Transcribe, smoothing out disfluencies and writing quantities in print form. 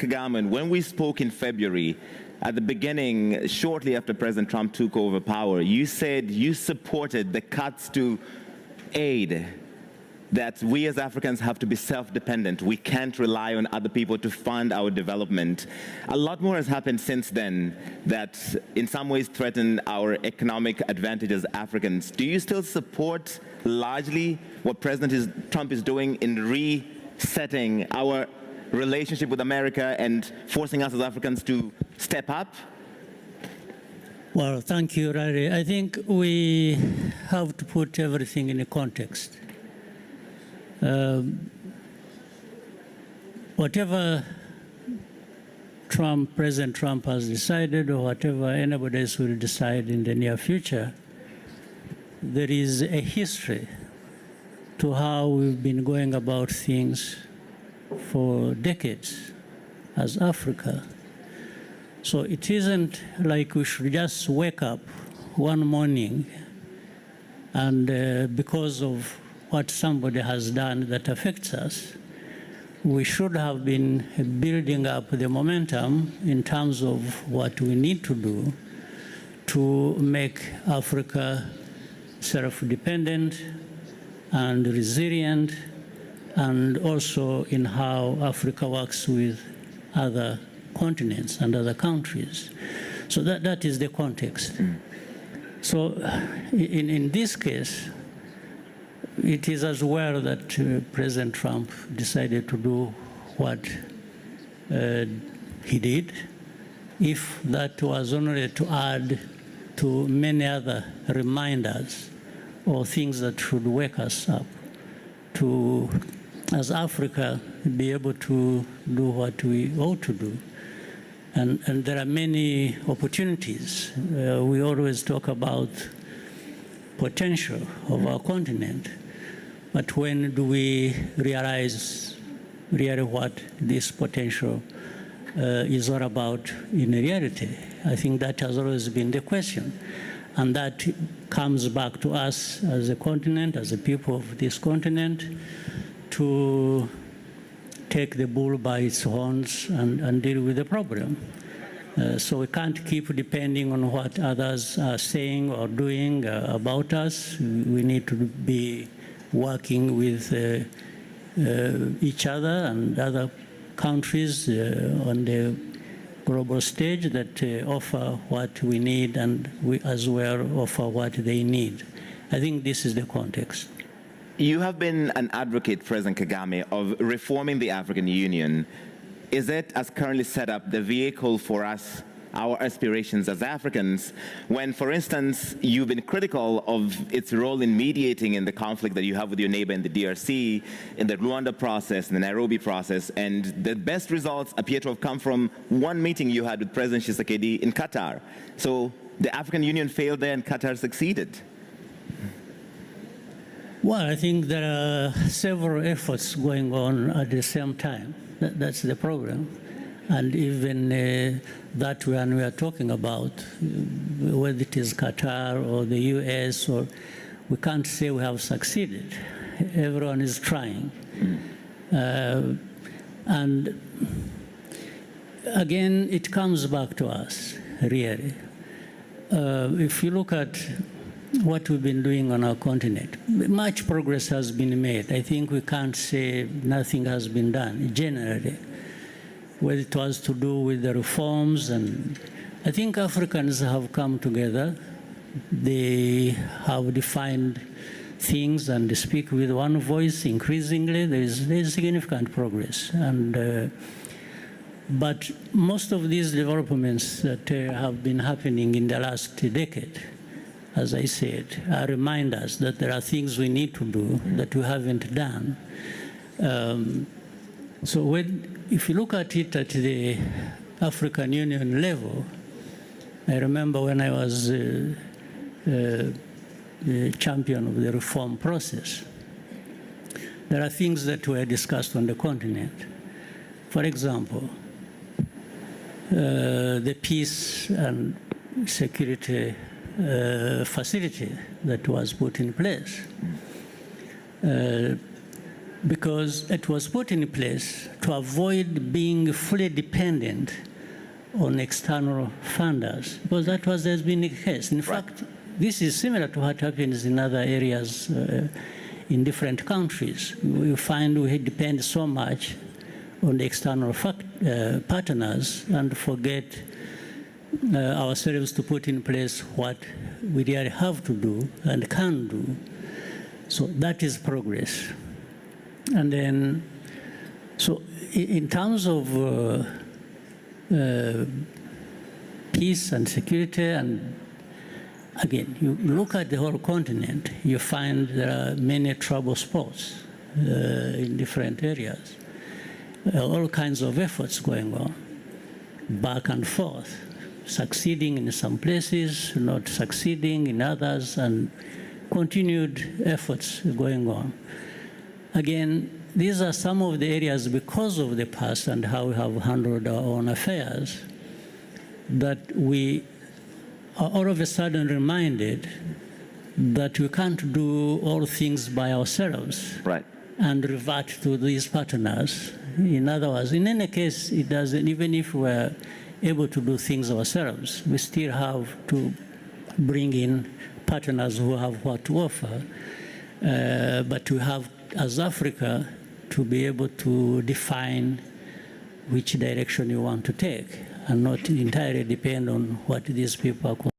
Kagame, when we spoke in February, at the beginning, shortly after President Trump took over power, you said you supported the cuts to aid, that we as Africans have to be self-dependent. We can't rely on other people to fund our development. A lot more has happened since then that in some ways threaten our economic advantage as Africans. Do you still support largely what President Trump is doing in resetting our relationship with America and forcing us as Africans to step up? Well, thank you, Larry. I think we have to put everything in a context. Whatever President Trump has decided, or whatever anybody else will decide in the near future, there is a history to how we've been going about things for decades as Africa. So it isn't like we should just wake up one morning and because of what somebody has done that affects us, we should have been building up the momentum in terms of what we need to do to make Africa self-dependent and resilient, and also in how Africa works with other continents and other countries. So that is the context. So in this case, it is as well that President Trump decided to do what he did, if that was only to add to many other reminders or things that should wake us up to, as Africa, be able to do what we ought to do. And there are many opportunities. We always talk about potential of our continent, but when do we realize really what this potential is all about in reality? I think that has always been the question. And that comes back to us as a continent, as a people of this continent, to take the bull by its horns and deal with the problem. So we can't keep depending on what others are saying or doing about us. We need to be working with each other and other countries on the global stage that offer what we need, and we as well offer what they need. I think this is the context. You have been an advocate, President Kagame, of reforming the African Union. Is it, as currently set up, the vehicle for us, our aspirations as Africans, when, for instance, you've been critical of its role in mediating in the conflict that you have with your neighbor in the DRC, in the Rwanda process, in the Nairobi process, and the best results appear to have come from one meeting you had with President Tshisekedi in Qatar. So the African Union failed there and Qatar succeeded. Well, I think there are several efforts going on at the same time. That's the problem. And even that one we are talking about, whether it is Qatar or the US, or we can't say we have succeeded. Everyone is trying. And again, it comes back to us, really. If you look at what we've been doing on our continent, much progress has been made. I think we can't say nothing has been done, generally. Whether it was to do with the reforms, and I think Africans have come together. They have defined things and they speak with one voice increasingly. There's significant progress. And but most of these developments that have been happening in the last decade, as I said, are reminders that there are things we need to do that we haven't done. So if you look at it at the African Union level, I remember when I was the champion of the reform process, there are things that were discussed on the continent. For example, the peace and security facility that was put in place. because it was put in place to avoid being fully dependent on external funders, because that has been the case. In fact, this is similar to what happens in other areas in different countries. We find we depend so much on the external partners and forget ourselves to put in place what we really have to do and can do. So that is progress. And then, so in terms of peace and security, and again, you look at the whole continent, you find there are many trouble spots in different areas. All kinds of efforts going on, back and forth, succeeding in some places, not succeeding in others, and continued efforts going on. Again, these are some of the areas, because of the past and how we have handled our own affairs, that we are all of a sudden reminded that we can't do all things by ourselves. Right. And revert to these partners. In other words, in any case, it doesn't, even if we're able to do things ourselves, we still have to bring in partners who have what to offer. But we have, as Africa, to be able to define which direction you want to take and not entirely depend on what these people are